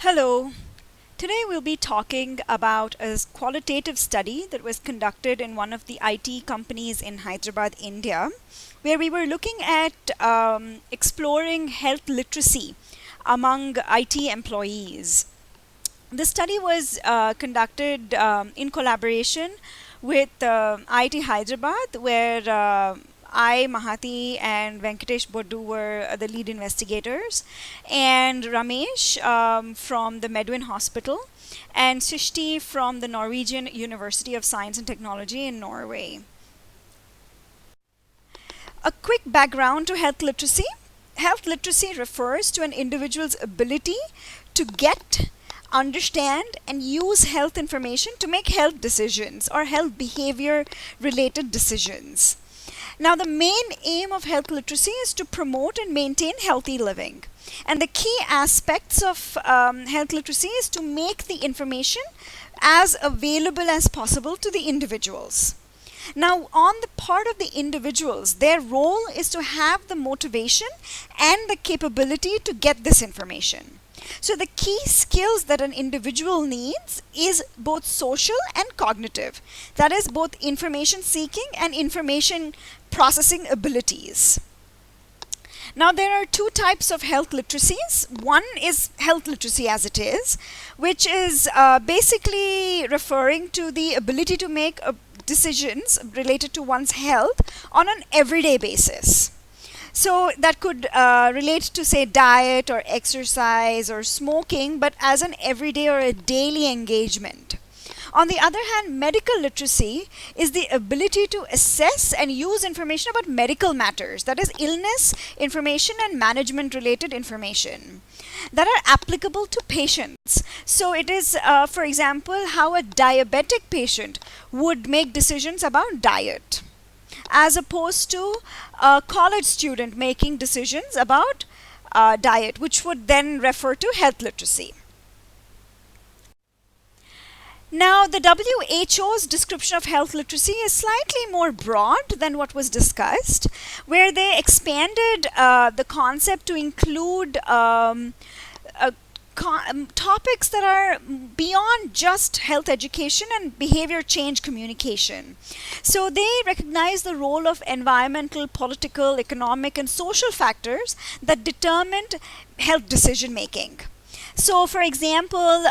Hello. Today we'll be talking about a qualitative study that was conducted in one of the IT companies in Hyderabad, India, where we were looking at exploring health literacy among IT employees. The study was conducted in collaboration with IIT Hyderabad, where I, Mahati, and Venkatesh Bodu were the lead investigators, and Ramesh from the Medwin Hospital, and Sishti from the Norwegian University of Science and Technology in Norway. A quick background to health literacy. Health literacy refers to an individual's ability to get, understand, and use health information to make health decisions or health behavior related decisions. Now, the main aim of health literacy is to promote and maintain healthy living. And the key aspects of health literacy is to make the information as available as possible to the individuals. Now, on the part of the individuals, their role is to have the motivation and the capability to get this information. So the key skills that an individual needs is both social and cognitive. That is both information seeking and information processing abilities. Now there are two types of health literacies. One is health literacy as it is, which is basically referring to the ability to make decisions related to one's health on an everyday basis. So that could relate to, say, diet or exercise or smoking, but as an everyday or a daily engagement. On the other hand, medical literacy is the ability to assess and use information about medical matters, that is, illness information and management related information that are applicable to patients. So it is, for example, how a diabetic patient would make decisions about diet, as opposed to a college student making decisions about diet, which would then refer to health literacy. Now, the WHO's description of health literacy is slightly more broad than what was discussed, where they expanded the concept to include topics that are beyond just health education and behavior change communication. So they recognize the role of environmental, political, economic, and social factors that determined health decision making. So, for example,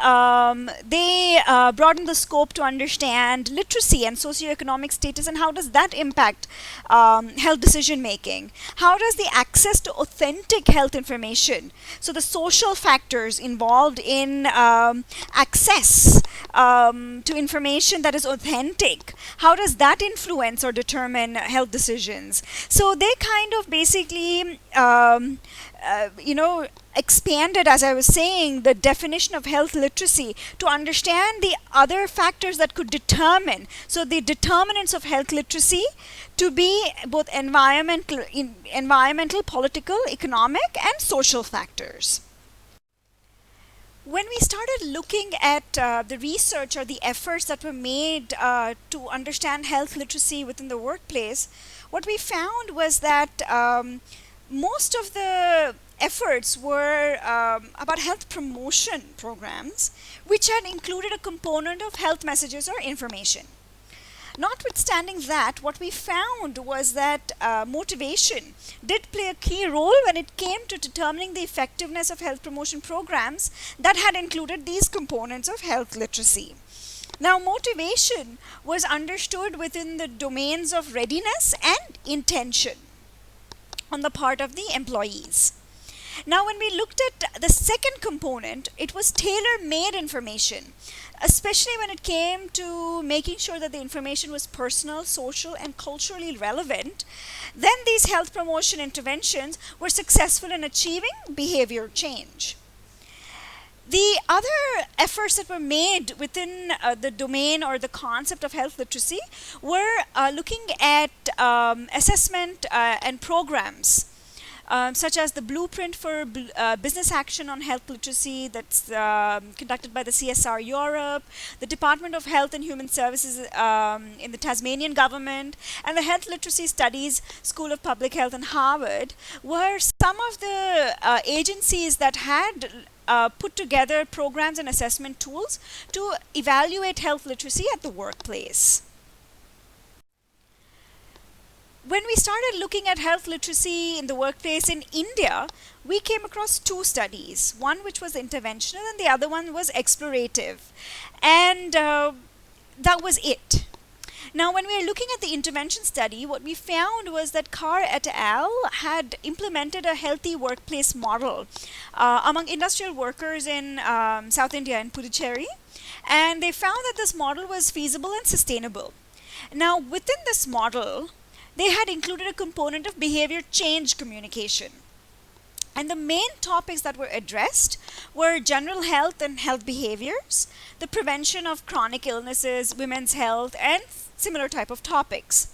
they broaden the scope to understand literacy and socioeconomic status and how does that impact health decision making. How does the access to authentic health information, so the social factors involved in access to information that is authentic, how does that influence or determine health decisions? So they kind of basically expanded, as I was saying, the definition of health literacy to understand the other factors that could determine. So the determinants of health literacy to be both environmental, political, economic, and social factors. When we started looking at the research or the efforts that were made to understand health literacy within the workplace, what we found was that most of the efforts were about health promotion programs, which had included a component of health messages or information. Notwithstanding that, what we found was that motivation did play a key role when it came to determining the effectiveness of health promotion programs that had included these components of health literacy. Now, motivation was understood within the domains of readiness and intention on the part of the employees. Now, when we looked at the second component, it was tailor-made information, especially when it came to making sure that the information was personal, social, and culturally relevant. Then these health promotion interventions were successful in achieving behavior change. The other efforts that were made within the domain or the concept of health literacy were looking at assessment and programs, such as the Blueprint for Business Action on Health Literacy that's conducted by the CSR Europe, the Department of Health and Human Services in the Tasmanian government, and the Health Literacy Studies School of Public Health in Harvard were some of the agencies that had put together programs and assessment tools to evaluate health literacy at the workplace. When we started looking at health literacy in the workplace in India, we came across two studies, one which was interventional and the other one was explorative. And that was it. Now, when we were looking at the intervention study, what we found was that Carr et al. Had implemented a healthy workplace model among industrial workers in South India and Puducherry, and they found that this model was feasible and sustainable. Now, within this model, they had included a component of behavior change communication. And the main topics that were addressed were general health and health behaviors, the prevention of chronic illnesses, women's health, and similar type of topics.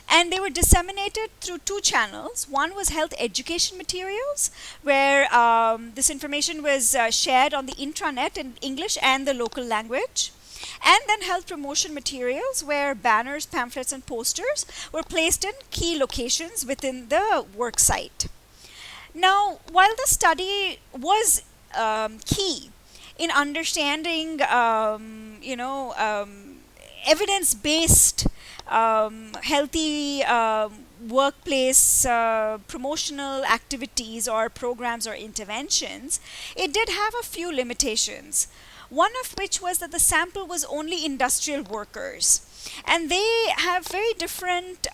And they were disseminated through two channels. One was health education materials, where this information was shared on the intranet in English and the local language. And then health promotion materials, where banners, pamphlets, and posters were placed in key locations within the work site. Now, while the study was key in understanding, evidence-based healthy workplace promotional activities or programs or interventions, it did have a few limitations. One of which was that the sample was only industrial workers. And they have very different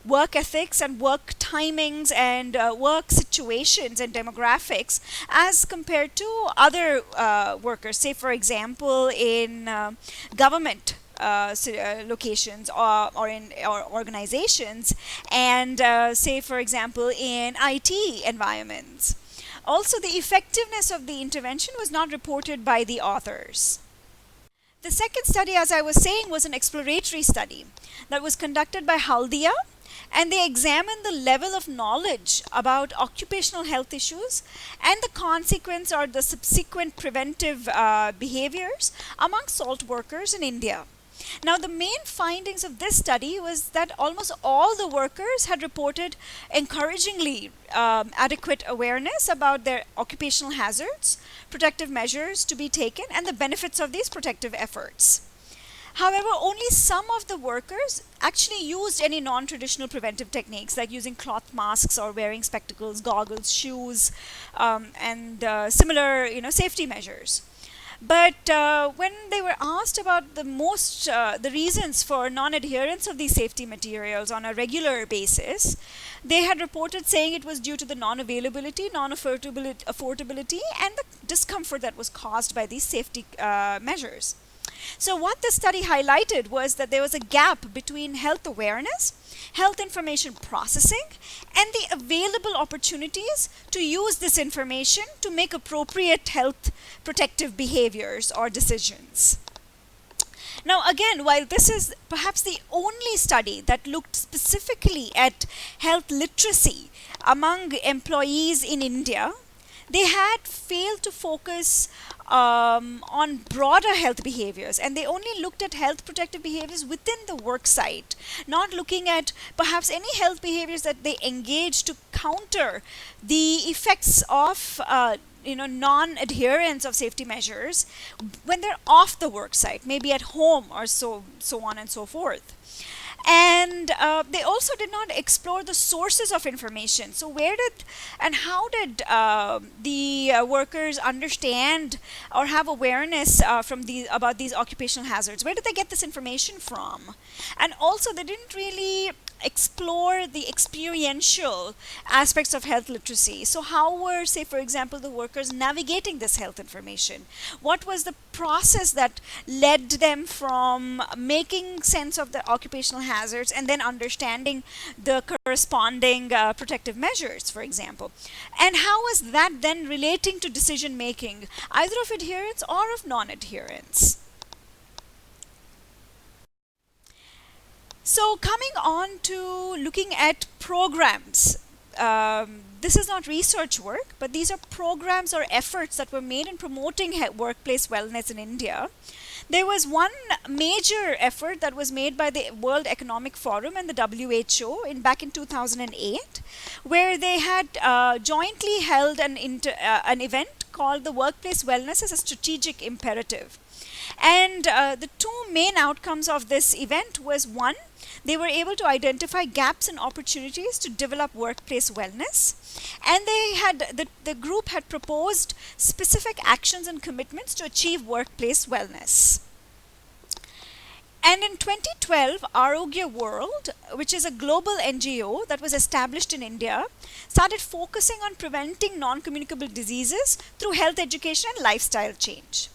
work ethics and work timings and work situations and demographics as compared to other workers. Say, for example, in government locations or organizations, and say, for example, in IT environments. Also, the effectiveness of the intervention was not reported by the authors. The second study, as I was saying, was an exploratory study that was conducted by Haldia, and they examined the level of knowledge about occupational health issues and the consequence or the subsequent preventive behaviors among salt workers in India. Now, the main findings of this study was that almost all the workers had reported encouragingly adequate awareness about their occupational hazards, protective measures to be taken, and the benefits of these protective efforts. However, only some of the workers actually used any non-traditional preventive techniques like using cloth masks or wearing spectacles, goggles, shoes, and similar safety measures. But when they were asked about the reasons for non-adherence of these safety materials on a regular basis, they had reported saying it was due to the non-availability, non-affordability, and the discomfort that was caused by these safety measures. So what the study highlighted was that there was a gap between health awareness, health information processing, and the available opportunities to use this information to make appropriate health protective behaviors or decisions. Now, again, while this is perhaps the only study that looked specifically at health literacy among employees in India, they had failed to focus on broader health behaviors, and they only looked at health protective behaviors within the work site, not looking at perhaps any health behaviors that they engage to counter the effects of non-adherence of safety measures when they're off the work site, maybe at home or so on and so forth. And they also did not explore the sources of information. So where did and how did the workers understand or have awareness about these occupational hazards? Where did they get this information from? And also, they didn't really explore the experiential aspects of health literacy. So how were, say, for example, the workers navigating this health information? What was the process that led them from making sense of the occupational hazards and then understanding the corresponding protective measures, for example? And how was that then relating to decision making, either of adherence or of non-adherence? So coming on to looking at programs this is not research work, but these are programs or efforts that were made in promoting workplace wellness in India. There was one major effort that was made by the World Economic Forum and the WHO back in 2008, where they had jointly held an event called the Workplace Wellness as a Strategic Imperative. And the two main outcomes of this event was, one, they were able to identify gaps and opportunities to develop workplace wellness, and the group had proposed specific actions and commitments to achieve workplace wellness. And in 2012, rogworld, which is a global NGO that was established in India, started focusing on preventing non-communicable diseases through health education and lifestyle change.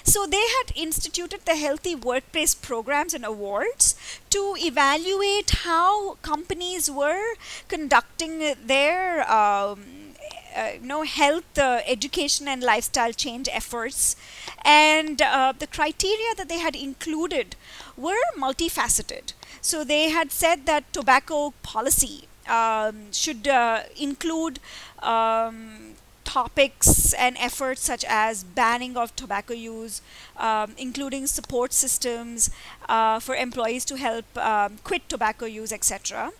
So they had instituted the Healthy Workplace Programs and Awards to evaluate how companies were conducting their health education and lifestyle change efforts. And the criteria that they had included were multifaceted. So they had said that tobacco policy should include topics and efforts such as banning of tobacco use, including support systems for employees to help quit tobacco use, etc.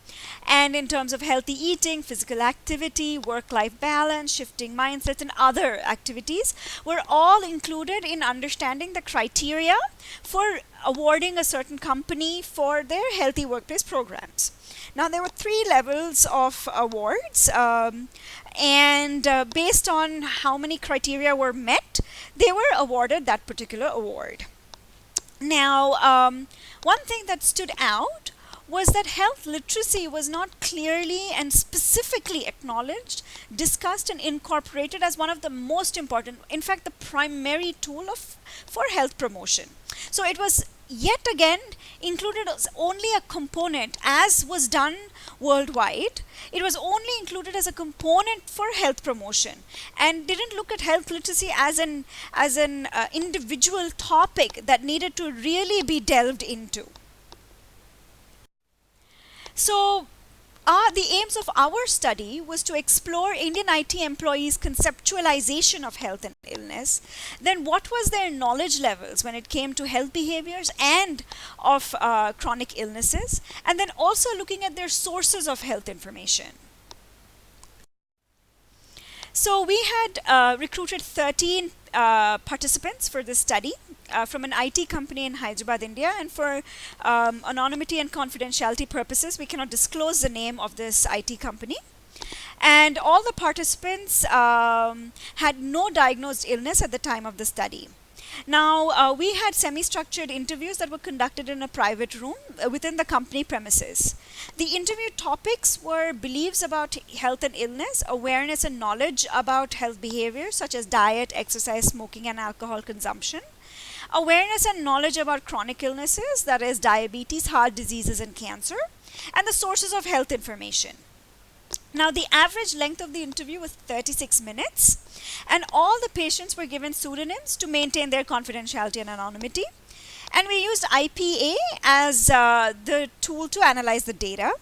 And in terms of healthy eating, physical activity, work-life balance, shifting mindsets, and other activities were all included in understanding the criteria for awarding a certain company for their healthy workplace programs. Now, there were 3 levels of awards, and based on how many criteria were met, they were awarded that particular award. Now, one thing that stood out was that health literacy was not clearly and specifically acknowledged, discussed, and incorporated as one of the most important, in fact, the primary tool for health promotion. So it was yet again included as only a component, as was done worldwide. It was only included as a component for health promotion, and didn't look at health literacy as an individual topic that needed to really be delved into. So the aims of our study was to explore Indian IT employees' conceptualization of health and illness, then what was their knowledge levels when it came to health behaviors and of chronic illnesses, and then also looking at their sources of health information. So we had recruited 13 participants for this study from an IT company in Hyderabad, India, and for anonymity and confidentiality purposes, we cannot disclose the name of this IT company. And all the participants had no diagnosed illness at the time of the study. Now, we had semi-structured interviews that were conducted in a private room within the company premises. The interview topics were beliefs about health and illness, awareness and knowledge about health behaviors such as diet, exercise, smoking, and alcohol consumption, awareness and knowledge about chronic illnesses, that is diabetes, heart diseases, and cancer, and the sources of health information. Now, the average length of the interview was 36 minutes, and all the patients were given pseudonyms to maintain their confidentiality and anonymity. And we used IPA as the tool to analyze the data.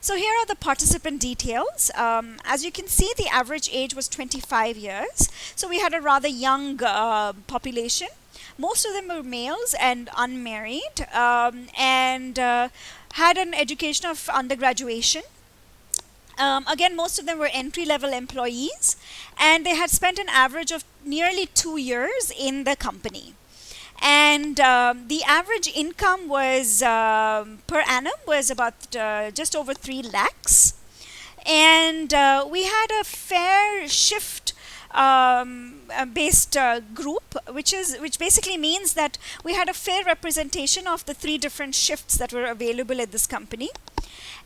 So here are the participant details. As you can see, the average age was 25 years. So we had a rather young population. Most of them were males and unmarried, and had an education of undergraduation. Again, most of them were entry-level employees, and they had spent an average of nearly 2 years in the company. And the average income was per annum was about just over 3 lakhs. And we had a fair shift based group, which basically means that we had a fair representation of the 3 different shifts that were available at this company.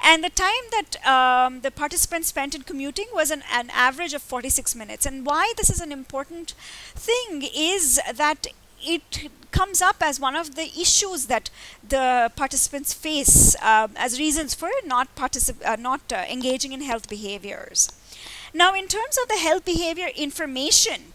And the time that the participants spent in commuting was an average of 46 minutes. And why this is an important thing is that it comes up as one of the issues that the participants face as reasons for not engaging in health behaviors. Now, in terms of the health behavior information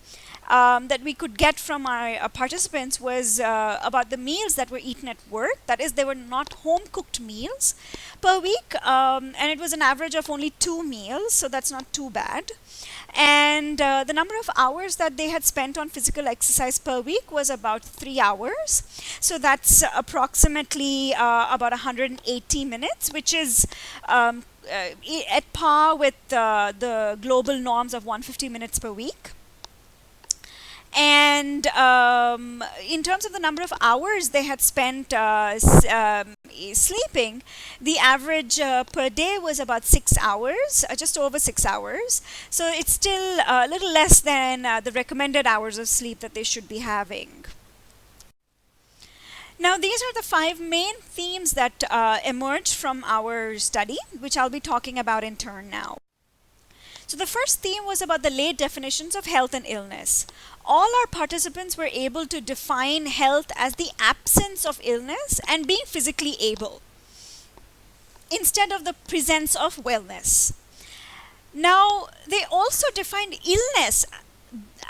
that we could get from our participants was about the meals that were eaten at work. That is, they were not home-cooked meals, per week, and it was an average of only 2 meals, so that's not too bad. And the number of hours that they had spent on physical exercise per week was about 3 hours. So that's approximately about 180 minutes, which is at par with the global norms of 150 minutes per week. And in terms of the number of hours they had spent sleeping, the average per day was about 6 hours, just over 6 hours. So it's still a little less than the recommended hours of sleep that they should be having. Now, these are the 5 main themes that emerged from our study, which I'll be talking about in turn now. So the first theme was about the late definitions of health and illness. All our participants were able to define health as the absence of illness and being physically able, instead of the presence of wellness. Now, they also defined illness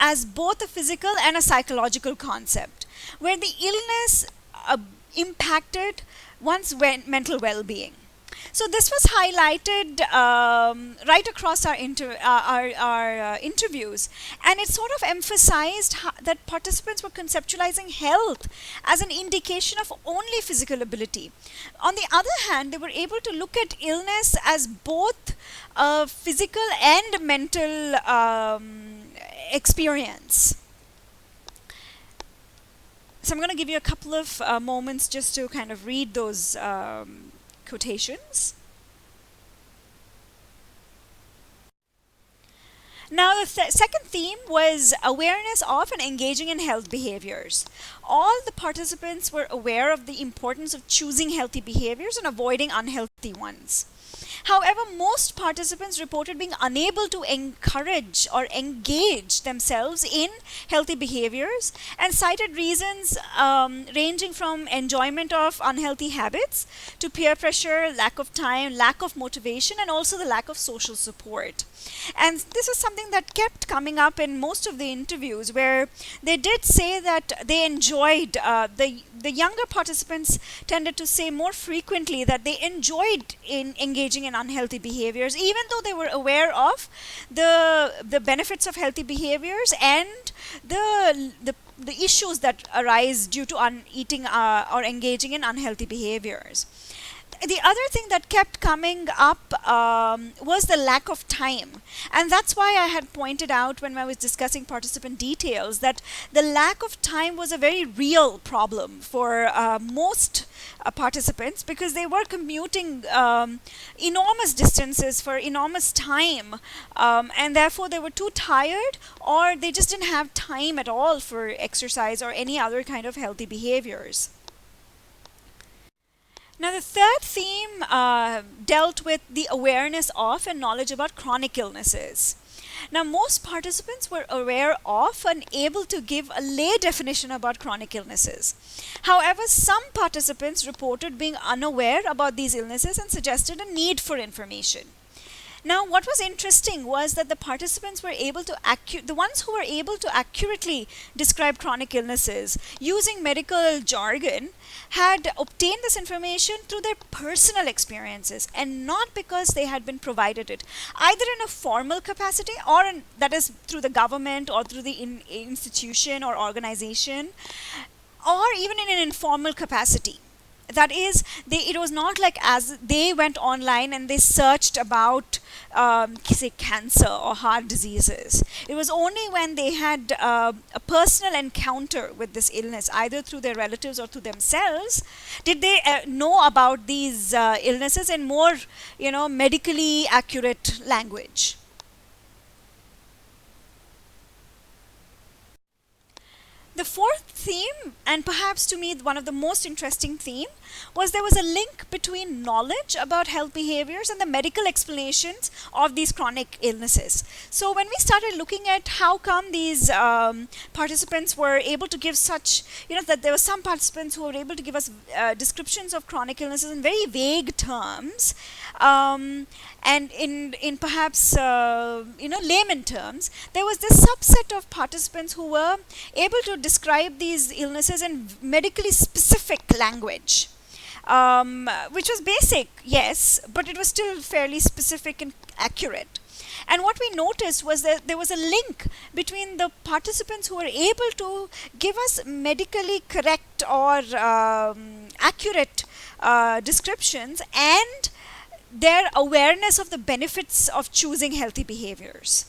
as both a physical and a psychological concept, where the illness impacted one's mental well-being. So this was highlighted right across our interviews, and it sort of emphasized that participants were conceptualizing health as an indication of only physical ability. On the other hand, they were able to look at illness as both a physical and mental experience. So I'm going to give you a couple of moments just to kind of read those quotations. Now, the second theme was awareness of and engaging in health behaviors. All the participants were aware of the importance of choosing healthy behaviors and avoiding unhealthy ones. However, most participants reported being unable to encourage or engage themselves in healthy behaviors and cited reasons ranging from enjoyment of unhealthy habits to peer pressure, lack of time, lack of motivation, and also the lack of social support. And this is something that kept coming up in most of the interviews, where they did say that they enjoyed, the younger participants tended to say more frequently that they enjoyed in engaging in unhealthy behaviors, even though they were aware of the benefits of healthy behaviors and the issues that arise due to eating or engaging in unhealthy behaviors. The other thing that kept coming up was the lack of time. And that's why I had pointed out when I was discussing participant details that the lack of time was a very real problem for most participants, because they were commuting enormous distances for enormous time, and therefore they were too tired, or they just didn't have time at all for exercise or any other kind of healthy behaviors. Now, the third theme dealt with the awareness of and knowledge about chronic illnesses. Now, most participants were aware of and able to give a lay definition about chronic illnesses. However, some participants reported being unaware about these illnesses and suggested a need for information. Now, what was interesting was that the participants were able to the ones who were able to accurately describe chronic illnesses using medical jargon had obtained this information through their personal experiences and not because they had been provided it, either in a formal capacity or that is through the government or through the institution or organization, or even in an informal capacity. That is, it was not like as they went online and they searched about, say, cancer or heart diseases. It was only when they had a personal encounter with this illness, either through their relatives or through themselves, did they know about these illnesses in more, medically accurate language. The fourth theme, and perhaps to me one of the most interesting theme, was there was a link between knowledge about health behaviors and the medical explanations of these chronic illnesses. So when we started looking at how come these participants were able to give such, that there were some participants who were able to give us descriptions of chronic illnesses in very vague terms, and in perhaps layman terms, there was this subset of participants who were able to describe these illnesses in medically specific language. which was basic, yes, but it was still fairly specific and accurate. And what we noticed was that there was a link between the participants who were able to give us medically correct or accurate descriptions and their awareness of the benefits of choosing healthy behaviors.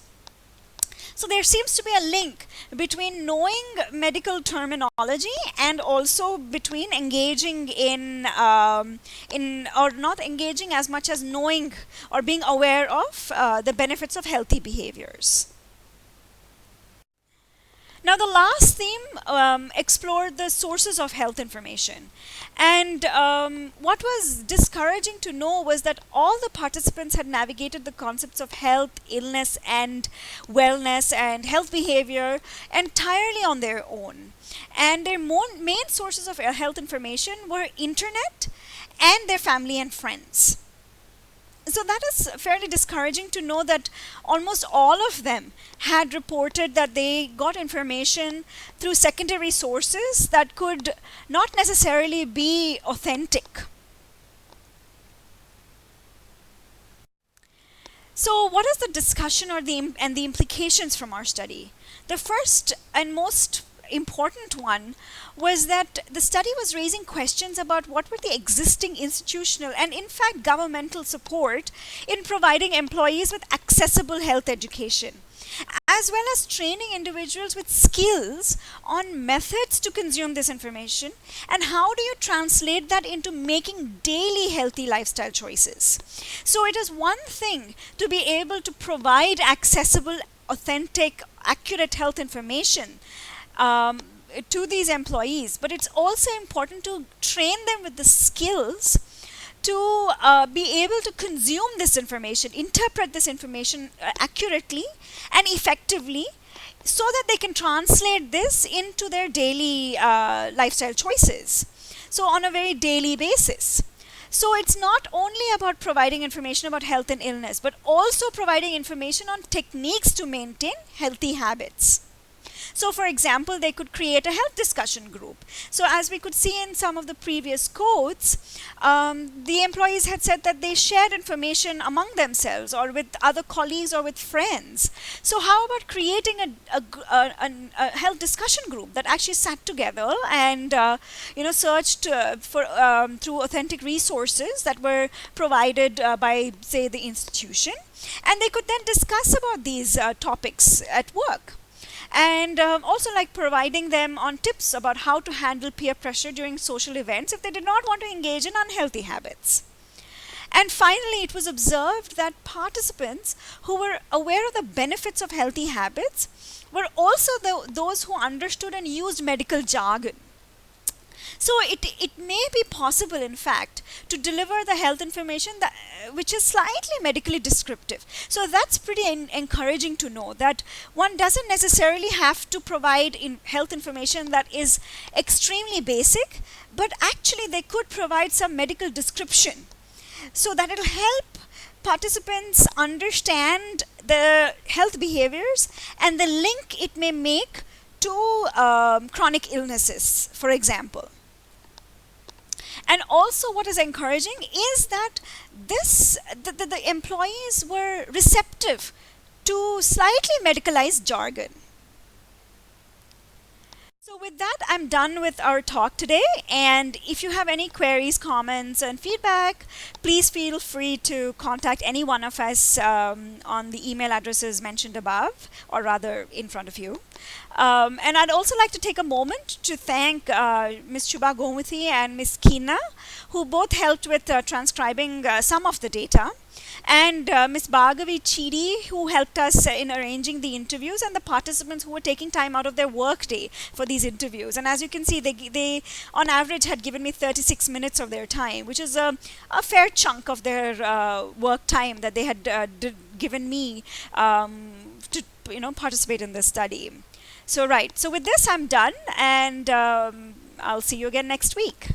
So there seems to be a link between knowing medical terminology and also between engaging in or not engaging as much as knowing or being aware of the benefits of healthy behaviors. Now, the last theme explored the sources of health information. And what was discouraging to know was that all the participants had navigated the concepts of health, illness, and wellness and health behavior entirely on their own. And their main sources of health information were internet and their family and friends. So that is fairly discouraging to know that almost all of them had reported that they got information through secondary sources that could not necessarily be authentic. So what is the discussion or the implications from our study? The first and most important one was that the study was raising questions about what were the existing institutional and in fact governmental support in providing employees with accessible health education, as well as training individuals with skills on methods to consume this information, and how do you translate that into making daily healthy lifestyle choices. So it is one thing to be able to provide accessible, authentic, accurate health information to these employees, but it's also important to train them with the skills to be able to consume this information, interpret this information accurately and effectively, so that they can translate this into their daily lifestyle choices. So on a very daily basis. So it's not only about providing information about health and illness, but also providing information on techniques to maintain healthy habits. So for example, they could create a health discussion group. So as we could see in some of the previous quotes, the employees had said that they shared information among themselves or with other colleagues or with friends. So how about creating a health discussion group that actually sat together and searched for through authentic resources that were provided by, say, the institution, and they could then discuss about these topics at work. And also like providing them on tips about how to handle peer pressure during social events if they did not want to engage in unhealthy habits. And finally, it was observed that participants who were aware of the benefits of healthy habits were also those who understood and used medical jargon. So it may be possible, in fact, to deliver the health information which is slightly medically descriptive. So that's pretty encouraging to know that one doesn't necessarily have to provide health information that is extremely basic, but actually they could provide some medical description so that it'll help participants understand the health behaviors and the link it may make to chronic illnesses, for example. And also what is encouraging is that the employees were receptive to slightly medicalized jargon. So with that, I'm done with our talk today. And if you have any queries, comments, and feedback, please feel free to contact any one of us on the email addresses mentioned above, or rather in front of you. And I'd also like to take a moment to thank Ms. Shubha Gomuthi and Ms. Keena, who both helped with transcribing some of the data, and Ms. Bhargavi Chidi, who helped us in arranging the interviews, and the participants who were taking time out of their work day for these interviews. And as you can see, they on average had given me 36 minutes of their time, which is a fair chunk of their work time that they had given me to participate in this study. So with this I'm done, and I'll see you again next week.